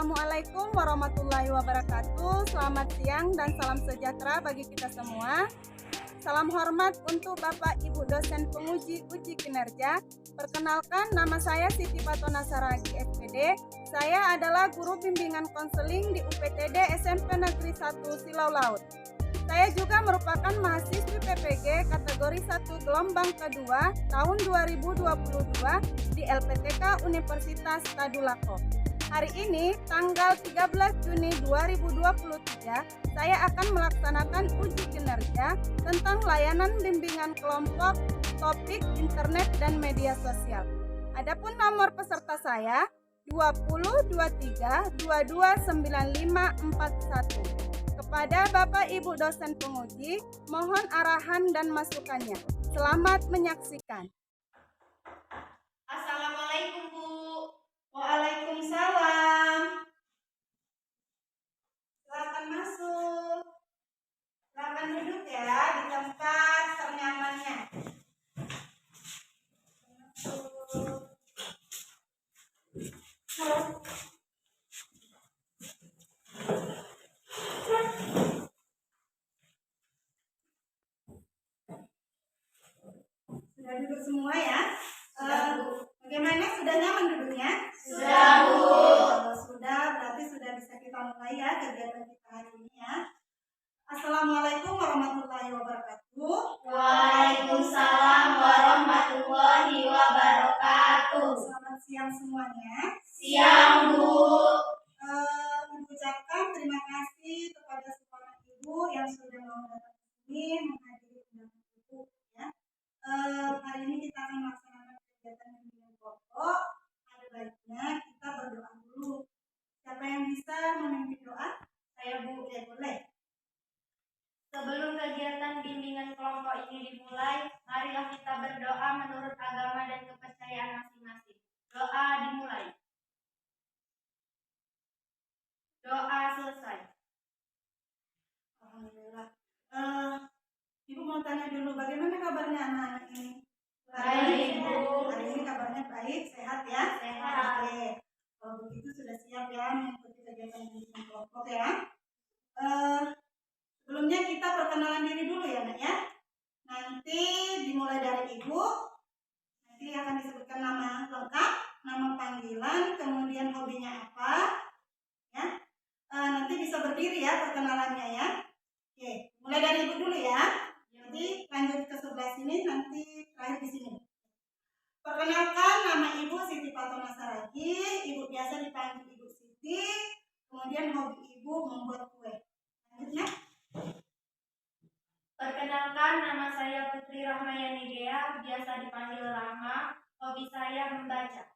Assalamualaikum warahmatullahi wabarakatuh. Selamat siang dan salam sejahtera bagi kita semua. Salam hormat untuk Bapak Ibu dosen penguji uji kinerja. Perkenalkan, nama saya Siti Fatona Saragi SPD. Saya adalah guru bimbingan konseling di UPTD SMP Negeri 1 Silau Laut. Saya juga merupakan mahasiswi PPG kategori 1 gelombang kedua tahun 2022 di LPTK Universitas Tadulako. Hari ini, tanggal 13 Juni 2023, saya akan melaksanakan uji kinerja tentang layanan bimbingan kelompok, topik internet dan media sosial. Adapun nomor peserta saya 2023229541. Kepada Bapak Ibu dosen penguji, mohon arahan dan masukannya. Selamat menyaksikan. Assalamualaikum, Bu. Waalaikumsalam. Silakan masuk. Silakan duduk ya di tempat ternyamannya. Sudah duduk semua ya? Bagaimana, sudah nyaman duduknya? Sudah, Bu. Kalau sudah, berarti sudah bisa kita mulai ya kegiatan kita hari ini ya. Assalamualaikum warahmatullahi wabarakatuh. Waalaikumsalam warahmatullahi wabarakatuh. Selamat siang semuanya. Siang, Bu. Mengucapkan terima kasih kepada semua ibu yang sudah mau datang ke sini menghadiri undangan ibu ya. Hari ini kita akan melaksanakan kegiatan bimbingan kelompok. Ada baiknya kita berdoa dulu. Siapa yang bisa memimpin doa? Saya, Bu. Boleh. Sebelum kegiatan bimbingan kelompok ini dimulai, marilah kita berdoa menurut agama dan kepercayaan masing-masing. Doa dimulai. Doa selesai. Alhamdulillah. Ibu mau tanya dulu, bagaimana kabarnya anak-anak ini? Baik, Bu. Hari ini kabarnya baik, sehat ya? Sehat. Oke. Kalau begitu sudah siap ya mengikuti kegiatan bimbingan kelompok ya. Sebelumnya kita perkenalan diri dulu ya, Nak ya. Nanti dimulai dari Ibu. Nanti akan disebutkan nama lengkap, nama panggilan, kemudian hobinya apa, ya. Nanti bisa berdiri ya perkenalannya ya. Oke, mulai dari Ibu dulu ya. Nanti lanjut ke sebelah sini, nanti terakhir di sini. Perkenalkan, nama Ibu Siti Fatona Saragi. Ibu biasa dipanggil Ibu Siti. Kemudian hobi Ibu membuat kue. Lanjutnya. Perkenalkan, nama saya Putri Rahmayani Dea, biasa dipanggil Rahma. Hobi saya membaca.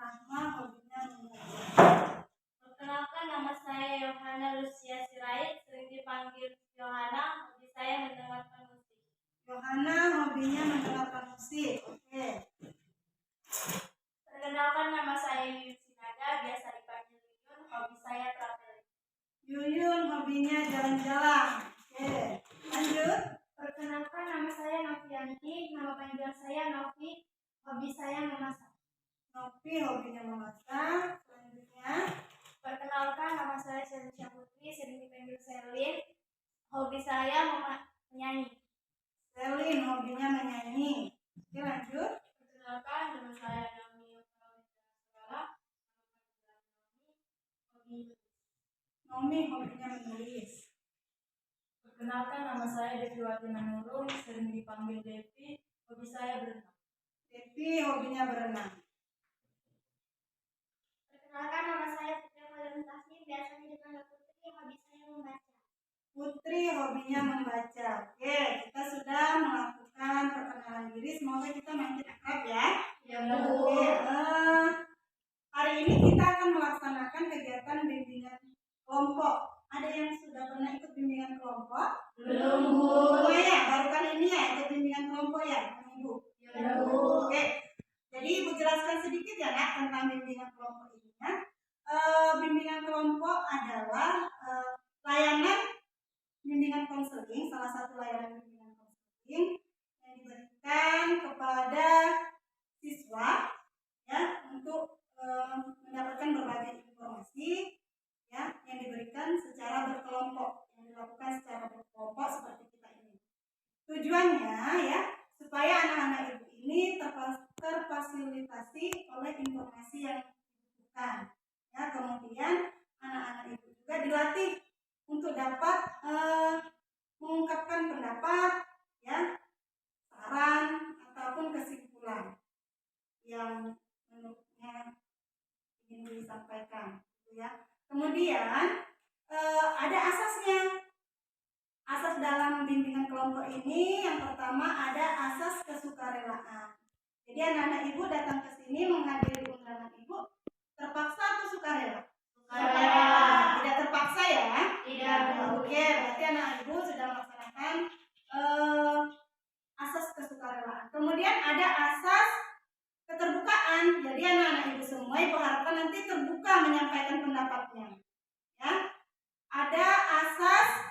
Rahma, hobinya membaca. Perkenalkan, nama saya Yohana Lucia Sirait, sering dipanggil Yohana. Hobi saya mendengarkan musik. Yohana, hobinya mendengarkan musik. Oke. Perkenalkan, nama saya Yuyun Sinada, biasa dipanggil Yuyun. Hobi saya traveling. Yuyun, hobinya jalan-jalan. Oke. Lanjut. Perkenalkan, nama saya Novianti, nama panggilan saya Novi. Hobi saya memasak. Novi, hobinya memasak. Selanjutnya. Perkenalkan, nama saya Selisha Putri, sering dipanggil Selin. Hobi saya menyanyi. Selin, hobinya menyanyi. Oke, lanjut. Perkenalkan, nama saya Naomi Segala. Nomi, hobinya menulis. Perkenalkan, nama saya Deviwati Manurung, sering dipanggil Devi. Hobi saya berenang. Devi, hobinya berenang. Perkenalkan, nama saya Putri Amadun Tasnim, biasanya dipanggil Putri. Hobi saya membaca. Putri, hobinya membaca. Oke, kita sudah melakukan perkenalan diri. Semoga kita makin akrab ya. Ya, Bu. Oke, hari ini kita akan melaksanakan kegiatan bimbingan kelompok. Ada yang sudah pernah ikut bimbingan kelompok? Belum, Bu. Belum ya, baru kali ini ya ikut bimbingan kelompok ya, Ibu? Ya, Bu. Oke, jadi Ibu jelaskan sedikit ya, Nak, tentang bimbingan kelompok ini ya. Bimbingan kelompok adalah layanan bimbingan konseling, salah satu layanan bimbingan konseling yang diberikan kepada siswa ya untuk mendapatkan berbagai informasi ya, supaya anak-anak ibu ini terfasilitasi oleh informasi yang dibutuhkan. Ya, kemudian anak-anak ibu juga dilatih untuk dapat mengungkapkan pendapat, ya, saran ataupun kesimpulan yang menurutnya ingin disampaikan, ya. Kemudian ada asasnya. Asas dalam bimbingan kelompok ini yang pertama ada asas kesukarelaan. Jadi anak-anak ibu datang ke sini menghadiri undangan ibu terpaksa atau sukarela? Sukarela. Tidak terpaksa ya? Tidak. Oke, berarti anak ibu sudah melaksanakan asas kesukarelaan. Kemudian ada asas keterbukaan. Jadi anak-anak ibu semua ibu harapkan nanti terbuka menyampaikan pendapatnya. Ya. Ada asas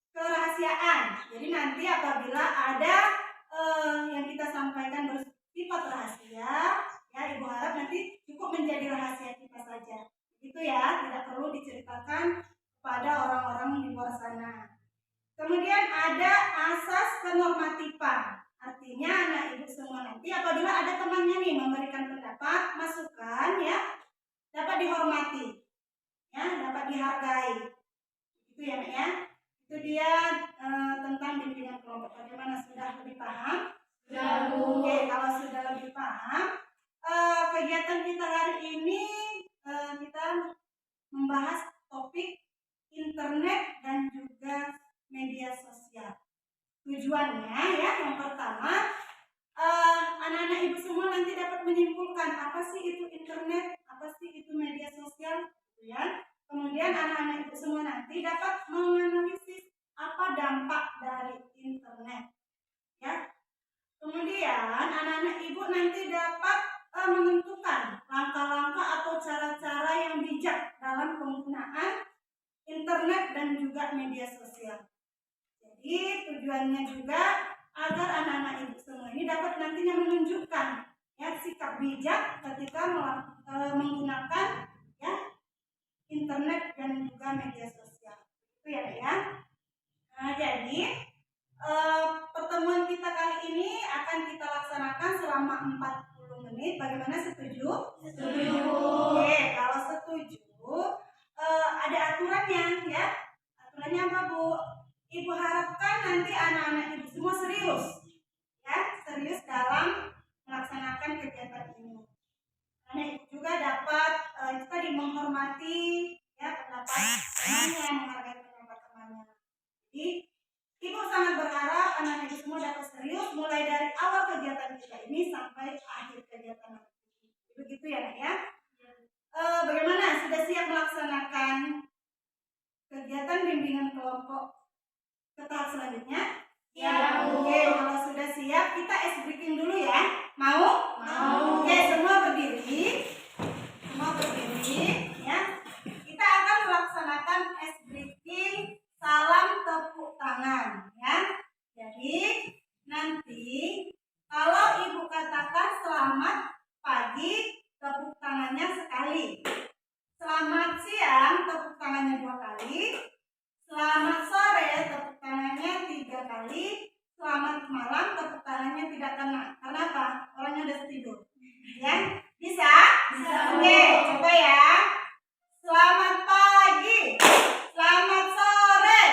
kerahasiaan. Jadi nanti apabila ada yang kita sampaikan bersifat rahasia, ya ibu harap nanti cukup menjadi rahasia kita saja. Gitu ya, tidak perlu diceritakan kepada orang-orang di luar sana. Kemudian ada asas kenormatifan. Artinya anak ibu semua nanti apabila ada temannya nih memberikan pendapat, masukan, ya, dapat dihormati, ya, dapat dihargai. Itu ya, Nek, ya. Itu dia tentang bimbingan kelompok. Bagaimana, sudah lebih paham? Sudah, Bu. Oke, kalau sudah lebih paham, kegiatan kita hari ini kita membahas topik internet dan juga media sosial. Tujuannya, ya, yang pertama, anak-anak ibu semua nanti dapat menyimpulkan apa sih itu internet, apa sih itu media sosial, ya. Kemudian anak-anak ibu semua nanti dapat menganalisis apa dampak dari internet, ya. Kemudian anak-anak ibu nanti dapat menentukan langkah-langkah atau cara-cara yang bijak dalam penggunaan internet dan juga media sosial. Jadi tujuannya juga agar anak-anak ibu semua ini dapat nantinya menunjukkan, ya, sikap bijak ketika menggunakan, ya, internet dan juga media sosial. Itu ya, ya. Nah, jadi pertemuan kita kali ini akan kita laksanakan selama 40 menit. Bagaimana, setuju? Setuju. Oke, kalau setuju ada aturannya, ya. Aturannya apa, Bu? Ibu harapkan nanti anak-anak ibu semua serius, ya, serius dalam melaksanakan kegiatan ini. Karena ibu juga dapat itu tadi menghormati, ya, pendapat temannya, menghargai pendapat temannya. Jadi ibu sangat berharap anak-anak ibu semua dapat serius mulai dari awal kegiatan kita ini sampai akhir kegiatan nanti. Begitu ya, Nak, ya. Bagaimana, sudah siap melaksanakan kegiatan bimbingan kelompok ke tahap selanjutnya? Ya, Bu. Oke, kalau sudah siap kita ice breaking dulu ya. Mau? Mau. Oke, semua berdiri. Semua berdiri, ya. Kita akan melaksanakan ice breaking salam tepuk tangan, ya. Jadi nanti kalau ibu katakan selamat pagi, tepuk tangannya sekali. Selamat siang, tepuk tangannya 2 kali. Selamat sore, tepuk tangannya 3 kali. Selamat malam, tepuk tangannya tidak kena. Karena apa? Orangnya udah tidur. Ya, bisa? Bisa. Oke, coba ya. Selamat pagi. Selamat sore.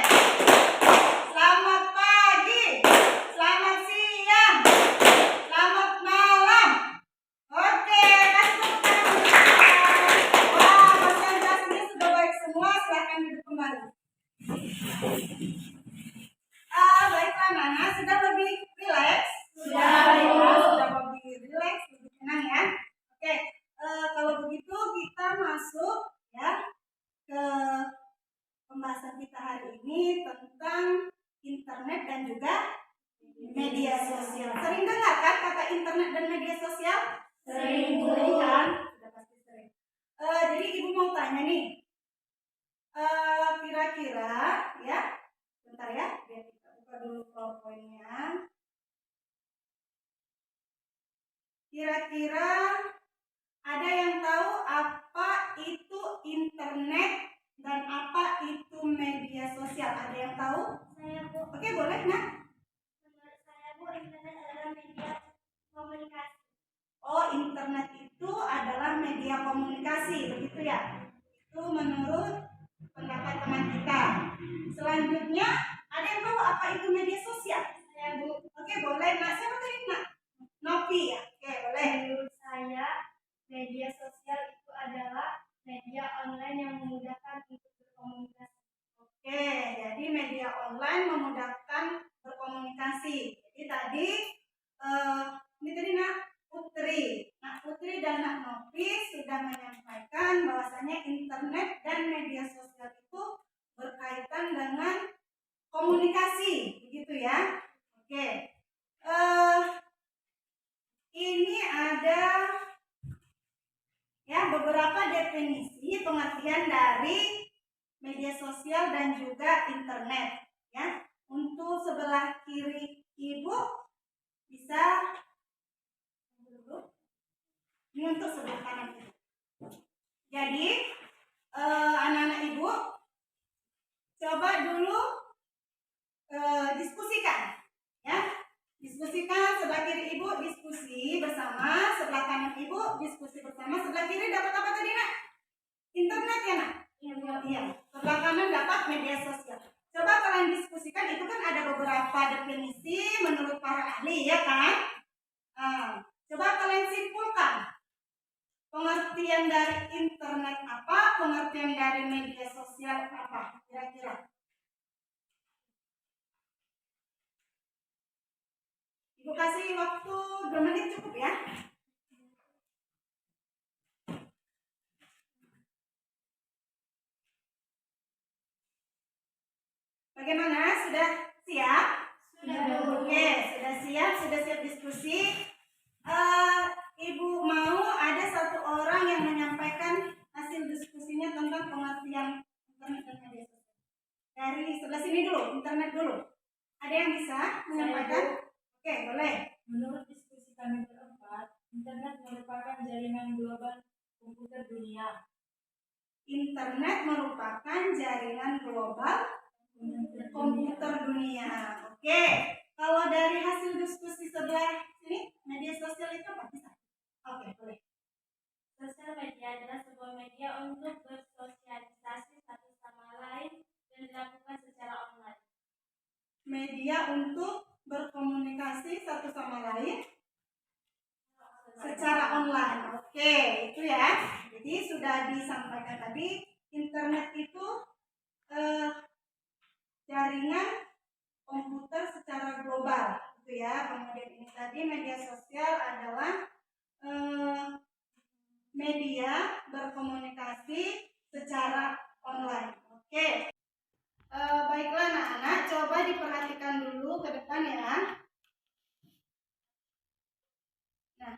Selamat pagi. Selamat siang. Selamat malam. Oke, kasih tepuk tangan. Wah, konsentrasinya sudah baik semua. Silakan duduk kembali. Baiklah, Nana, sudah lebih rileks? Sudah, Bu. Sudah lebih rileks, lebih tenang, ya. Oke, kalau begitu kita masuk, ya, ke pembahasan kita hari ini tentang internet dan juga media sosial. Sering dengar kan kata internet dan media sosial? Sering, Bu. Sering kan? Sudah pasti sering. Jadi ibu mau tanya nih, kira-kira, ya, bentar ya, biar kita buka dulu PowerPoint-nya. Kira-kira ada yang tahu apa itu internet dan apa itu media sosial? Ada yang tahu? Saya, Bu. Oke, boleh, Nak. menurut pendapat teman kita. Selanjutnya, ada yang tahu apa itu media sosial? Saya, Bu. Oke, boleh. Nak, siapa tadi, Nak? Novi ya? Oke, boleh. Menurut saya, media sosial itu adalah media online yang memudahkan untuk berkomunikasi. Oke, jadi media online memudahkan berkomunikasi. Jadi tadi ini tadi Nak Putri dan Nak Novi sudah menyampaikan bahwasanya internet dan media sosial itu berkaitan dengan komunikasi, begitu ya. Oke, ini ada ya beberapa definisi pengertian dari media sosial dan juga internet ya. Untuk sebelah kiri Ibu bisa dulu. Ini untuk sebelah kanan Ibu. Jadi anak-anak Ibu coba dulu diskusikan ya. Diskusikan sebelah kiri Ibu diskusi bersama, sebelah kanan Ibu diskusi bersama. Sebelah kiri dapat apa tadi, Nak? Internet ya, Nak? Iya. Sebelah kanan dapat media sosial. Coba kalian diskusikan, itu kan ada beberapa definisi menurut para ahli ya kan? Coba kalian simpulkan. Pengertian dari internet apa? Pengertian dari media sosial apa? Kira-kira. Ibu kasih waktu 2 menit cukup ya. Bagaimana? Sudah siap? Sudah, Bu. Oke, sudah siap diskusi. Ibu mau ada satu orang yang menyampaikan hasil diskusinya tentang pengertian internet dan media sosial. Dari sebelah sini dulu, internet dulu. Ada yang bisa menyampaikan? Oke, boleh. Menurut diskusi kami berempat, internet merupakan jaringan global komputer dunia. Internet merupakan jaringan global komputer dunia. Oke, kalau dari hasil diskusi sebelah sini, media sosial itu apa bisa? Oke, boleh. Sosial media adalah sebuah media untuk bersosialisasi satu sama lain dan dilakukan secara online. Media untuk berkomunikasi satu sama lain secara online. Oke, itu ya. Jadi sudah disampaikan tadi, internet itu jaringan komputer secara global, gitu ya. Kemudian ini tadi media sosial adalah media berkomunikasi secara online. Oke. Baiklah anak-anak, coba diperhatikan dulu ke depan ya. Nah,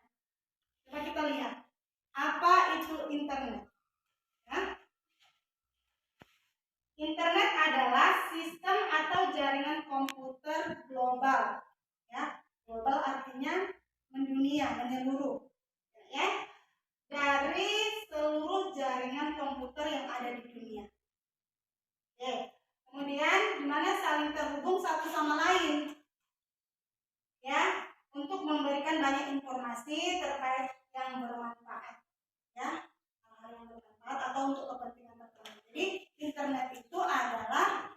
coba kita lihat apa itu internet. Ya. Internet adalah sistem atau jaringan komputer global. Ya, global artinya mendunia, menyeluruh. Ya, dari seluruh jaringan komputer yang ada di dunia. Oke. Kemudian dimana saling terhubung satu sama lain, ya, untuk memberikan banyak informasi terkait yang bermanfaat, ya, hal-hal yang bermanfaat atau untuk kepentingan tertentu. Jadi internet itu adalah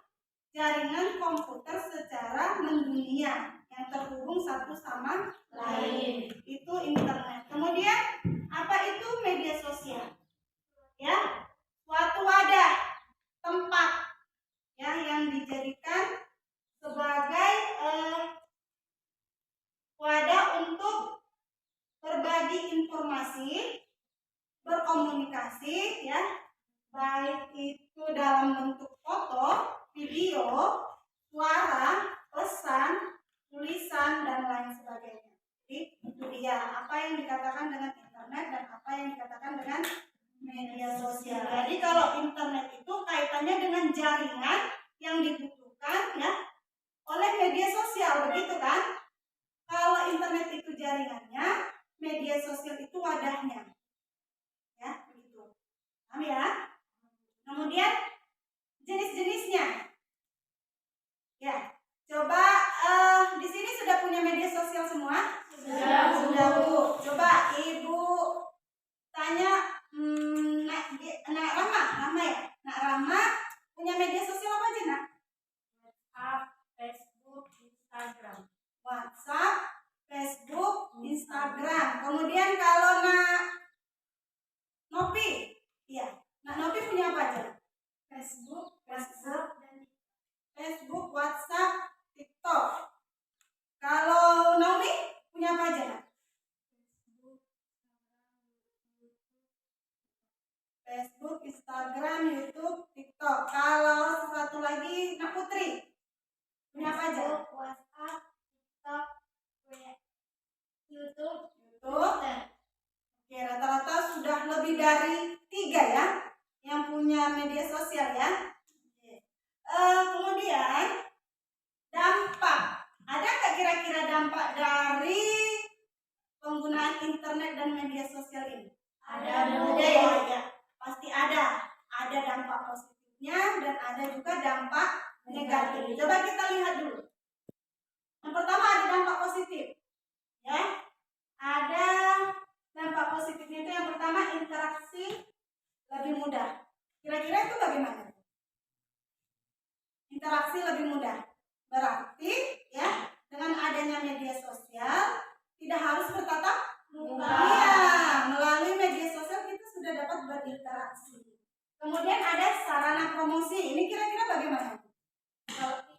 jaringan komputer secara mendunia yang terhubung satu sama lain. Itu internet. Kemudian apa itu media sosial? Ya, suatu wadah, tempat ya, yang dijadikan sebagai wadah untuk berbagi informasi, berkomunikasi ya, baik itu dalam bentuk foto, video, suara, pesan, tulisan dan lain sebagainya. Jadi itu dia apa yang dikatakan dengan internet dan apa yang dikatakan dengan media sosial. Jadi kalau internet itu kaitannya dengan jaringan yang dibutuhkan ya oleh media sosial, begitu kan? Kalau internet itu jaringannya, media sosial itu wadahnya. Ya, begitu. Paham ya? Kemudian jenis-jenisnya. Ya, coba di sini sudah punya media sosial semua? Sudah, Bu. Coba Ibu tanya Nak Rama ya? Facebook, Instagram, YouTube, TikTok. Kalau satu lagi, Nak Putri, punya apa aja? Facebook, WhatsApp, TikTok, YouTube, YouTube. Oke, rata-rata sudah lebih dari 3 ya yang punya media sosial ya. Kemudian dampak. Ada nggak kira-kira dampak dari penggunaan internet dan media sosial ini? Ada, Bu. Ada ya, ya. Pasti ada. Ada dampak positifnya dan ada juga dampak negatif. Coba kita lihat dulu. Yang pertama ada dampak positif. Ya. Ada dampak positifnya itu yang pertama interaksi lebih mudah. Kira-kira itu bagaimana? Interaksi lebih mudah. Berarti ya dengan adanya media sosial tidak harus bertatap muka. Iya, melalui media sosial kita sudah dapat berinteraksi. Kemudian ada sarana promosi. Ini kira-kira bagaimana? Seperti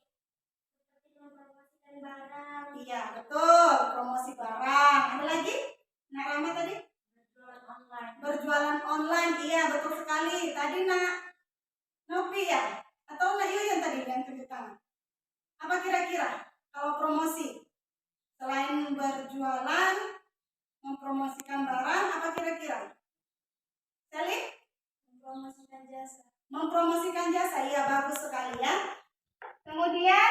mempromosikan barang, Iya, betul. Promosi barang. Ada lagi? Nak Rama tadi? berjualan online. Berjualan online. Iya, betul sekali. Tadi Nak Nopi ya? Atau Nak Yuyun tadi yang tunjuk tangan? Apa kira-kira kalau promosi? Selain berjualan, mempromosikan barang, apa kira-kira? Sally? Mempromosikan jasa. Mempromosikan jasa, iya bagus sekali ya. Kemudian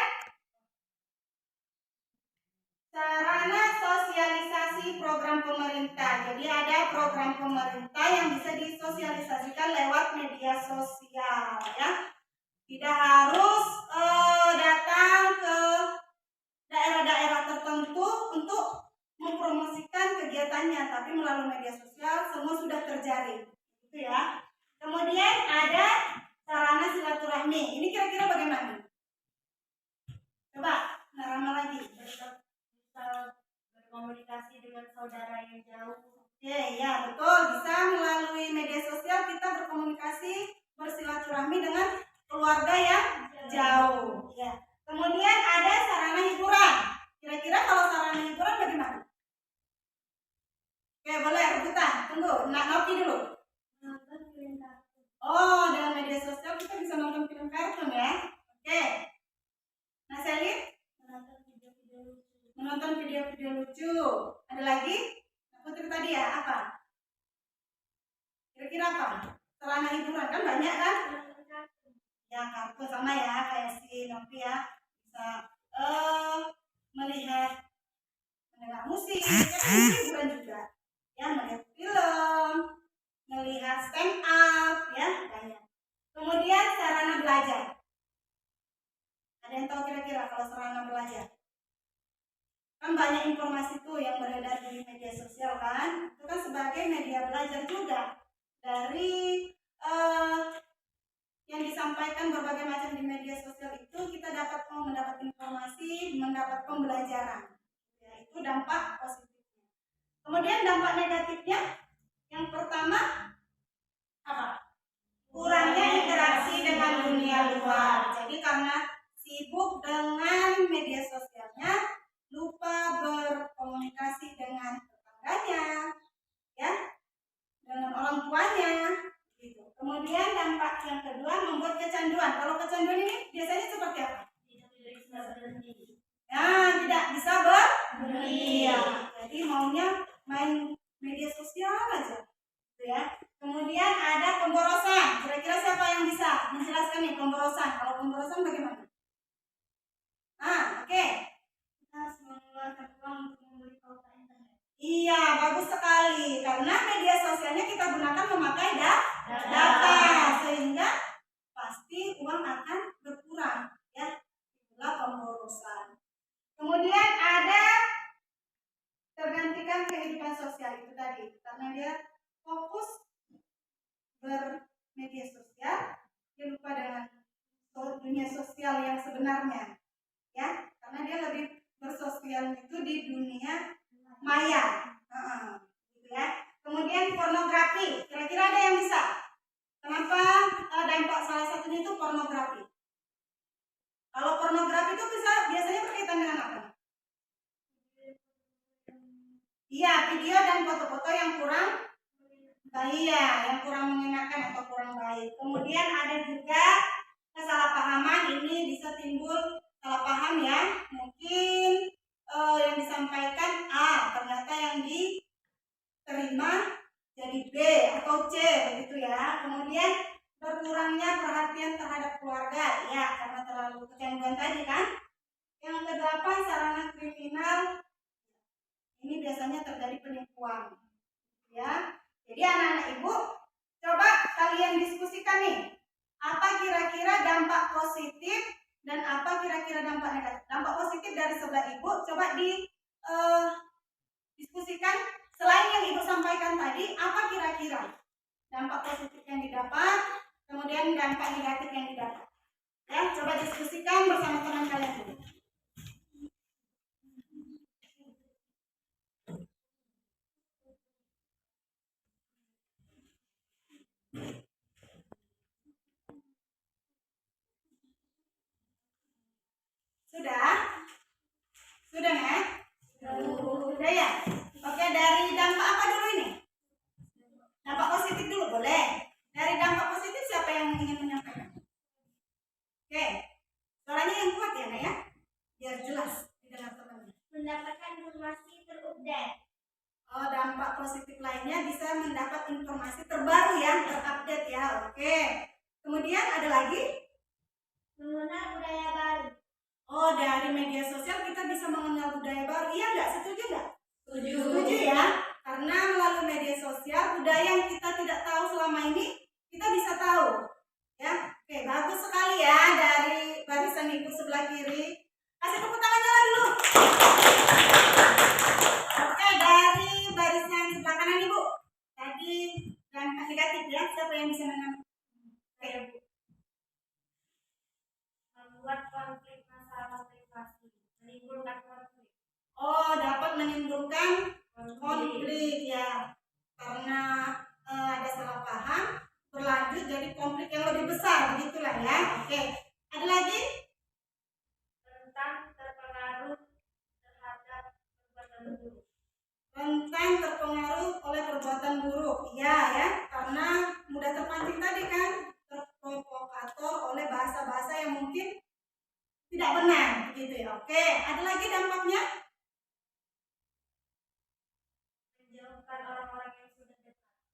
sarana sosialisasi program pemerintah. Jadi ada program pemerintah yang bisa disosialisasikan lewat media sosial ya. Tidak harus datang ke daerah-daerah tertentu untuk mempromosikan kegiatannya, tapi melalui media sosial semua sudah terjadi. Gitu ya. Kemudian ada sarana silaturahmi. Ini kira-kira bagaimana? Coba, Narama lagi. Bisa berkomunikasi dengan saudara yang jauh. Oke, ya betul. Bisa melalui media sosial kita berkomunikasi, bersilaturahmi dengan keluarga yang jauh. Ya. Kemudian ada sarana hiburan. Kira-kira kalau sarana hiburan bagaimana? Oke, boleh rebutan. Tunggu, Nak Nopi dulu. Menonton film kartun. Oh, dengan media sosial kita bisa nonton film kartun ya. Oke. Nah, Selin? Menonton video-video lucu. Menonton video-video lucu. Ada lagi? Nak Putri tadi ya, apa? Kira-kira apa? Sarana hiburan kan banyak kan? Menonton kartun. Ya kartun sama ya kayak si Novi ya, bisa melihat mendengar musik, kan hiburan juga ya, melihat film, melihat stand up ya, banyak. Kemudian sarana belajar. Ada yang tahu kira-kira kalau sarana belajar? Kan banyak informasi tuh yang beredar di media sosial kan, itu kan sebagai media belajar juga dari yang disampaikan berbagai macam di media sosial itu kita dapat mendapat informasi, mendapat pembelajaran. Ya, itu dampak positifnya. Kemudian dampak negatifnya yang pertama apa? Kurangnya interaksi dengan dunia luar. Jadi karena sibuk dengan media sosialnya, lupa berkomunikasi dengan tetangganya, ya, dengan orang tuanya. Kemudian dampak yang kedua membuat kecanduan. Kalau kecanduan ini biasanya seperti apa? Tidak bisa berhenti. Nah, tidak bisa berhenti. Iya. Jadi maunya main media sosial aja, gitu ya. Kemudian ada pemborosan. Kira-kira siapa yang bisa menjelaskan nih pemborosan? Kalau pemborosan bagaimana? Oke. Kita harus mengeluarkan uang untuk membeli kuota internet. Iya, bagus sekali. Karena media sosialnya kita gunakan memakai data, sehingga pasti uang akan berkurang, ya. Itulah pemborosan. Kemudian ada tergantikan kehidupan sosial itu tadi, karena dia fokus bermedia sosial, dia lupa dengan dunia sosial yang sebenarnya, ya. Karena dia lebih bersosial itu di dunia maya, gitu ya. Kemudian pornografi, kira-kira ada yang bisa? Kenapa dampak salah satunya itu pornografi? Kalau pornografi itu biasanya berkaitan dengan apa? Iya, video dan foto-foto yang kurang bahaya, yang kurang mengenakan atau kurang baik. Kemudian ada juga kesalahpahaman, ini bisa timbul salah paham ya. Mungkin yang disampaikan A, ternyata yang diterima jadi B atau C begitu ya. Kemudian berkurangnya perhatian terhadap keluarga ya, karena terlalu kecanduan tadi kan. Yang kedelapan, sarana kriminal, ini biasanya terjadi penipuan ya. Jadi anak-anak ibu, coba kalian diskusikan nih, apa kira-kira dampak positif dan apa kira-kira dampak negatif. Dampak positif dari sebelah ibu coba diskusikan. Selain yang ibu sampaikan tadi, apa kira-kira dampak positif yang didapat, kemudian dampak negatif yang didapat ya. Coba diskusikan bersama teman kalian dulu. Sudah? Sudah ya? Sudah ya? Oke, dari dampak apa dulu ini? Dampak positif dulu, boleh? Dari dampak positif siapa yang ingin menyampaikan? Oke, suaranya yang kuat ya, Nak ya? Biar jelas didengar teman-teman. Mendapatkan informasi terupdate. Oh, dampak positif lainnya bisa mendapat informasi terbaru ya, terupdate ya. Oke. Kemudian ada lagi? Mengenal budaya baru. Oh, dari media sosial kita bisa mengenal budaya baru. Iya nggak? Setuju nggak? Setuju. Setuju ya. Karena melalui media sosial, budaya yang kita tidak tahu selama ini, kita bisa tahu. Ya, oke, bagus sekali ya dari barisan ibu sebelah kiri. Kasih tepuk tangan nyala dulu. Oke, dari barisan sebelah kanan ibu. Tadi dampak negatif ya. Siapa yang bisa menang? Oke, ibu. Membuat konflik masalah privasi. Menimbulkan konflik. Oh, dapat menimbulkan konflik ya, karena ada salah paham berlanjut jadi konflik yang lebih besar, begitulah ya. Oke, ada lagi? Rentan terpengaruh terhadap perbuatan buruk. Rentan terpengaruh oleh perbuatan buruk, iya ya, karena mudah terpancing tadi kan, terprovokator oleh bahasa-bahasa yang mungkin tidak benar, begitu ya. Oke, ada lagi dampaknya?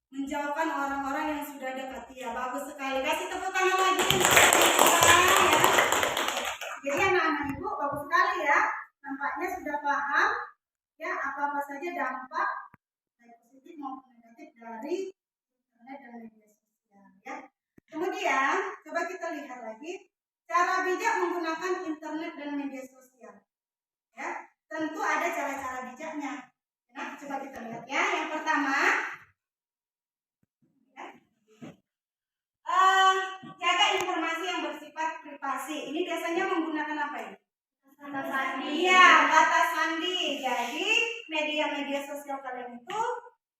Menjauhkan orang-orang yang sudah dekat. Ya, bagus sekali. Kasih tepuk tangan lagi. Ya. Jadi anak-anak ibu bagus sekali ya. Nampaknya sudah paham ya apa-apa saja dampak baik positif maupun negatif dari internet dan media sosial ya. Kemudian coba kita lihat lagi cara bijak menggunakan internet dan media sosial. Ya, tentu ada cara-cara bijaknya. Nah, coba kita lihat ya. Yang pertama, jaga informasi yang bersifat privasi. Ini biasanya menggunakan apa ini? Kata sandi. Iya, kata sandi. Jadi media-media sosial kalian itu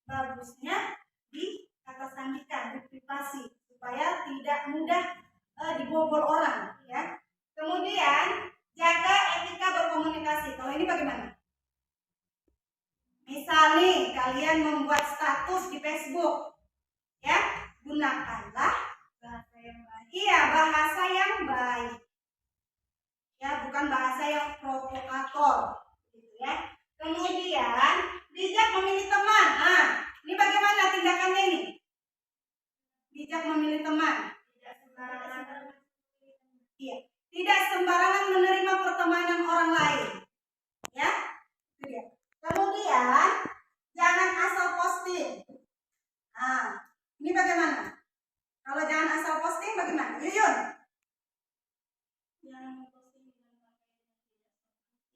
bagusnya di kata sandikan, di privasi, supaya tidak mudah dibobol orang. Ya. Kemudian jaga etika berkomunikasi. Kalau ini bagaimana? Misal nih kalian membuat status di Facebook, ya gunakanlah bahasa yang baik. Iya, bahasa yang baik. Ya, bukan bahasa yang provokator, gitu ya. Kemudian bijak memilih teman. Nah, ini bagaimana tindakannya ini? Bijak memilih teman. Tidak sembarangan. Iya, tidak sembarangan menerima pertemanan orang lain. Ya, itu dia. Kemudian jangan asal posting. Nah, ini bagaimana? Kalau jangan asal posting bagaimana? Yuyun?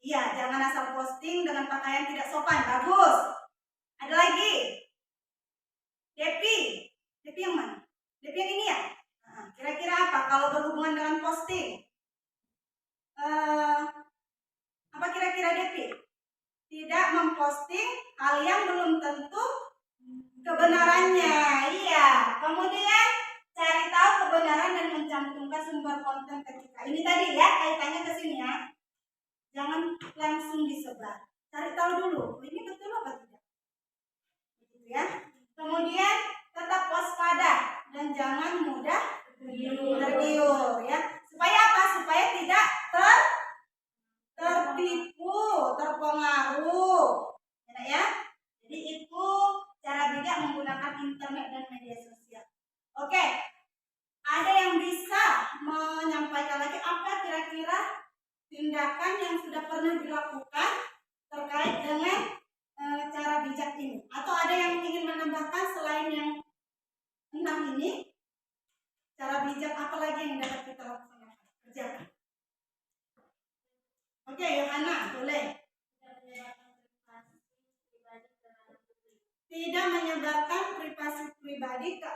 Iya, jangan asal posting dengan pakaian tidak sopan. Bagus. Ada lagi? Depi. Depi yang mana? Depi yang ini ya? Nah, kira-kira apa kalau berhubungan dengan posting? Apa kira-kira Depi? Tidak memposting hal yang belum tentu kebenarannya. Iya. Kemudian cari tahu kebenaran dan mencantumkan sumber konten ketika. Ini tadi ya, kaitannya ke sini ya. Jangan langsung disebar. Cari tahu dulu, ini betul apa tidak. Gitu ya. Kemudian jangan mudah tergiur ya. Supaya apa? Supaya tidak tertipu, terpengaruh. Ya. Jadi itu cara bijak menggunakan internet dan media sosial. Oke. Ada yang bisa menyampaikan lagi apa kira-kira tindakan yang sudah pernah dilakukan terkait dengan cara bijak ini? Atau ada yang ingin menambahkan selain yang 6 ini? Cara bijak apa lagi yang dapat kita lakukan? Kerjakan. Oke, Yohana, boleh. Tidak menyebarkan privasi pribadi ke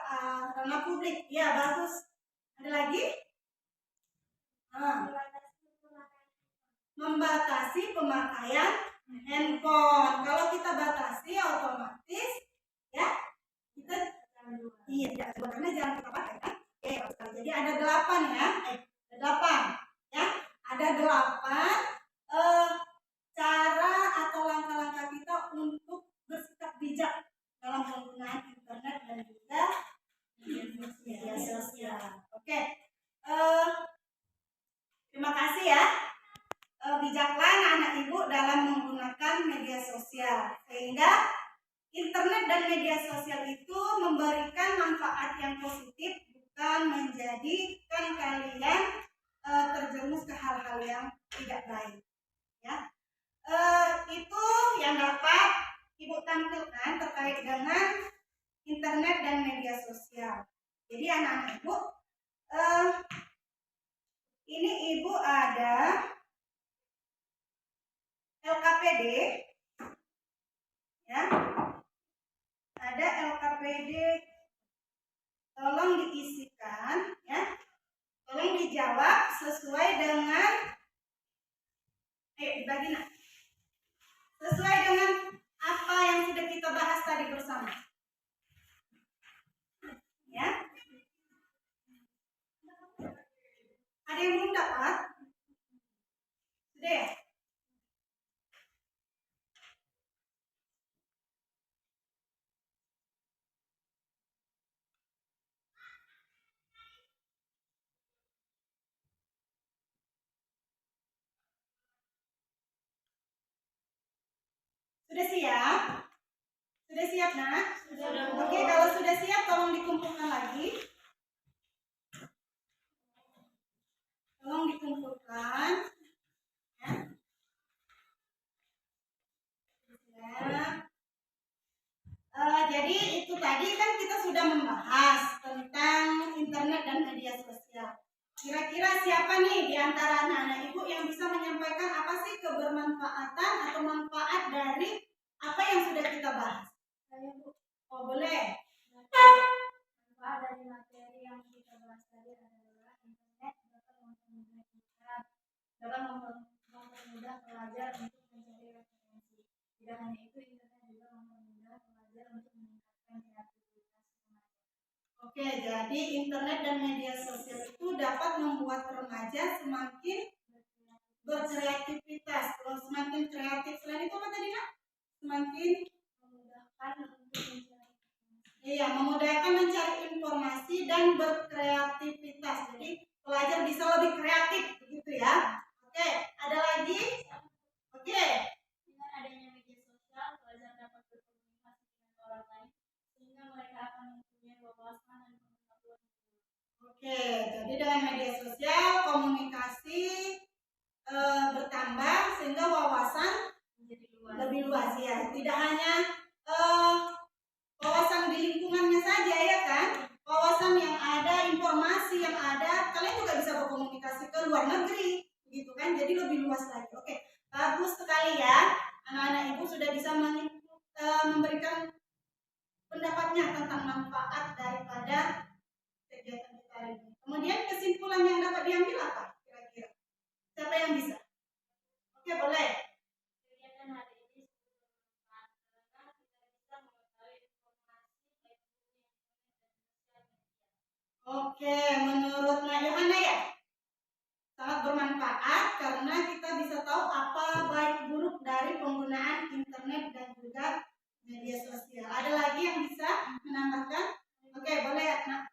ranah publik. Ya, bagus. Ada lagi? Membatasi pemakaian handphone. Kalau kita batasi otomatis ya kita tidak sebenarnya jangan kita pakai kan. Oke, jadi ada 8 ya. Ada 8 ya. Ada 8 cara atau langkah-langkah kita untuk bersikap bijak dalam penggunaan internet dan juga media sosial. Oke. Terima kasih ya. Bijaklah anak-anak ibu dalam menggunakan media sosial sehingga internet dan media sosial itu memberikan manfaat yang positif, bukan menjadikan kalian terjerumus ke hal-hal yang tidak baik ya. Itu yang dapat ibu tampilkan terkait dengan internet dan media sosial. Jadi anak-anak ibu ini ibu ada LKPD ya. Ada LKPD, tolong diisikan ya. Tolong dijawab sesuai dengan dibagi nak. Sesuai dengan apa yang sudah kita bahas tadi bersama. Ya. Ada yang belum dapat? Sudah ya? Sudah siap? Sudah siap nak? Sudah. Oke, kalau sudah siap tolong dikumpulkan lagi. Tolong dikumpulkan. Ya. Jadi itu tadi kan kita sudah membahas tentang internet dan media sosial. Kira-kira siapa nih di antara anak-anak ibu yang bisa menyampaikan apa sih kebermanfaatan atau manfaat dari apa yang sudah kita bahas? Oh boleh. Manfaat dari materi yang kita bahas tadi adalah internet dapat mempermudah pelajar untuk mencari referensi. Tidak hanya itu, internet juga mempermudah pelajar untuk meningkatkan kreativitas remaja. Oke, jadi internet dan media sosial itu dapat membuat remaja semakin berkreativitas, semakin kreatif. Selain itu apa tadi nak? Semakin memudahkan untuk mencari. Iya, memudahkan mencari informasi dan berkreativitas. Jadi pelajar bisa lebih kreatif, begitu ya. Oke, ada lagi? Oke. Dengan adanya media sosial, pelajar dapat berkomunikasi dengan orang lain sehingga mereka akan mempunyai wawasan dan pengetahuan. Oke, jadi dengan media sosial komunikasi bertambah sehingga wawasan Menjadi luas. lebih luas ya. Tidak hanya wawasan di lingkungannya saja ya kan, wawasan yang ada, informasi yang ada, kalian juga bisa berkomunikasi ke luar negeri gitu kan, jadi lebih luas lagi. Oke, bagus sekali ya, anak-anak ibu sudah bisa memberikan pendapatnya tentang manfaat daripada kegiatan kita hari ini. Kemudian kesimpulan yang dapat diambil apa kira-kira? Siapa yang bisa? Oke, boleh. Kegiatan hari ini bermanfaat karena kita bisa mengetahui informasi baik dunia dan sosial media. Oke, menurut Nak Yohana ya, sangat bermanfaat karena kita bisa tahu apa baik buruk dari penggunaan internet dan juga media sosial. Ada lagi yang bisa menambahkan? Oke, boleh ya Nak.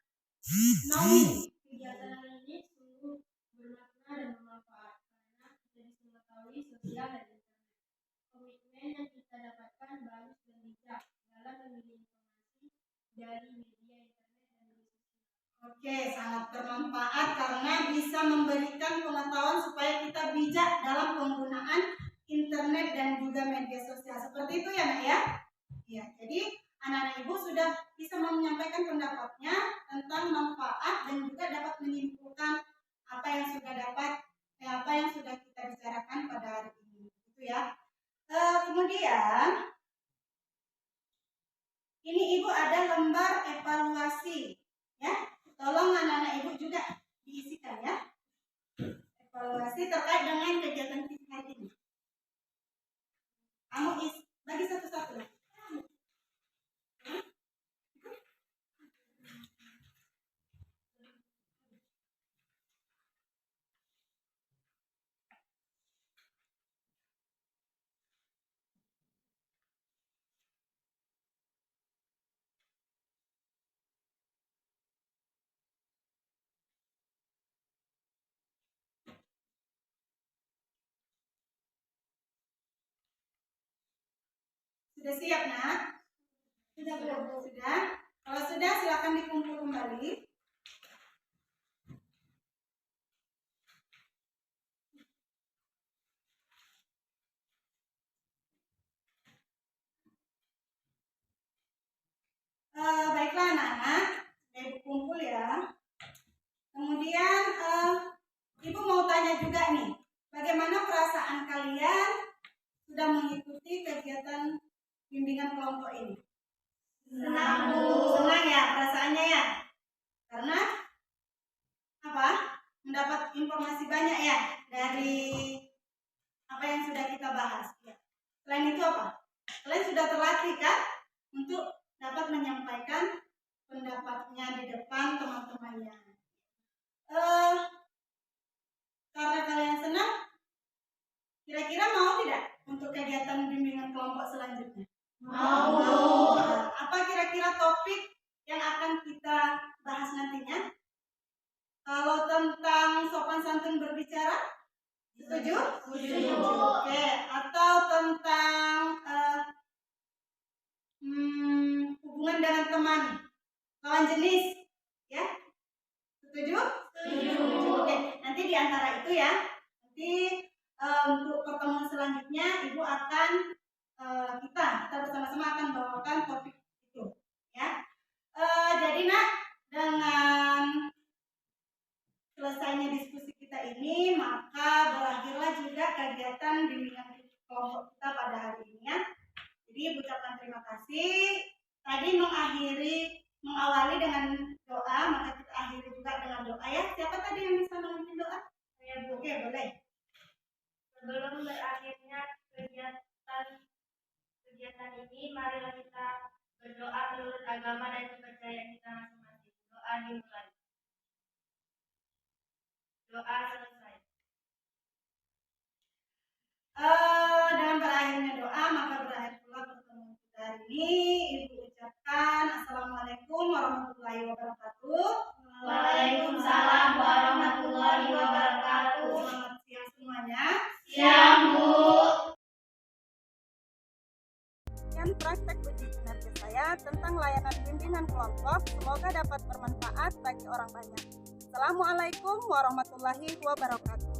Naomi. Kegiatan ini sungguh bermakna dan bermanfaat karena kita bisa mengetahui sosial dan internet. Komitmen yang kita dapatkan bagus dan bijak dalam memilih informasi dari media internet dan media sosial. Oke, sangat bermanfaat karena bisa memberikan pengetahuan supaya kita bijak dalam penggunaan internet dan juga media sosial. Seperti itu ya, Nak ya? Iya, jadi anak-anak ibu sudah bisa menyampaikan pendapatnya tentang manfaat dan juga dapat menyimpulkan apa yang sudah kita bicarakan pada hari ini, gitu ya. Kemudian ini ibu ada lembar evaluasi, ya. Tolong anak-anak ibu juga diisikan ya. Evaluasi terkait dengan kegiatan kita hari ini. Kamu bagi satu-satu. Sudah siap, Nak? Sudah belum? Sudah? Kalau sudah, silakan dikumpul kembali. Baiklah anak-anak, ibu kumpul ya. Kemudian ibu mau tanya juga nih, bagaimana perasaan kalian sudah mengikuti kegiatan bimbingan kelompok ini? Senang, Bu. Senang ya perasaannya ya? Karena apa? Mendapat informasi banyak ya dari apa yang sudah kita bahas. Ya. Selain itu apa? Kalian sudah terlatih kan untuk dapat menyampaikan pendapatnya di depan teman-temannya. Karena kalian senang, kira-kira mau tidak untuk kegiatan bimbingan kelompok selanjutnya? Mau. Apa kira-kira topik yang akan kita bahas nantinya? Kalau tentang sopan santun berbicara, setuju? Setuju. Oke. Atau tentang hubungan dengan teman, lawan jenis, ya? Setuju? Setuju. Oke. Nanti di antara itu ya, nanti untuk pertemuan selanjutnya ibu akan kita bersama-sama akan bawakan topik itu, ya. Jadi Nak, dengan selesainya diskusi kita ini, maka berakhirlah juga kegiatan bimbingan kelompok kita pada hari ini ya. Jadi ucapkan terima kasih. Tadi mengawali dengan doa, maka kita akhiri juga dengan doa ya. Siapa tadi yang bisa memimpin doa? Saya, Bu. Oke, boleh. Sebelum berakhirnya kegiatan ini, marilah kita berdoa menurut agama dan kepercayaan kita masing-masing. Doa dimulai. Doa selesai. Dengan berakhirnya doa, maka berakhir pula pertemuan kita hari ini. Ibu ucapkan Assalamualaikum warahmatullahi wabarakatuh. Waalaikumsalam warahmatullahi wabarakatuh. Selamat siang semuanya. Siang, Bu. Sekian praktek uji kinerja saya tentang layanan bimbingan kelompok. Semoga dapat bermanfaat bagi orang banyak. Assalamualaikum warahmatullahi wabarakatuh.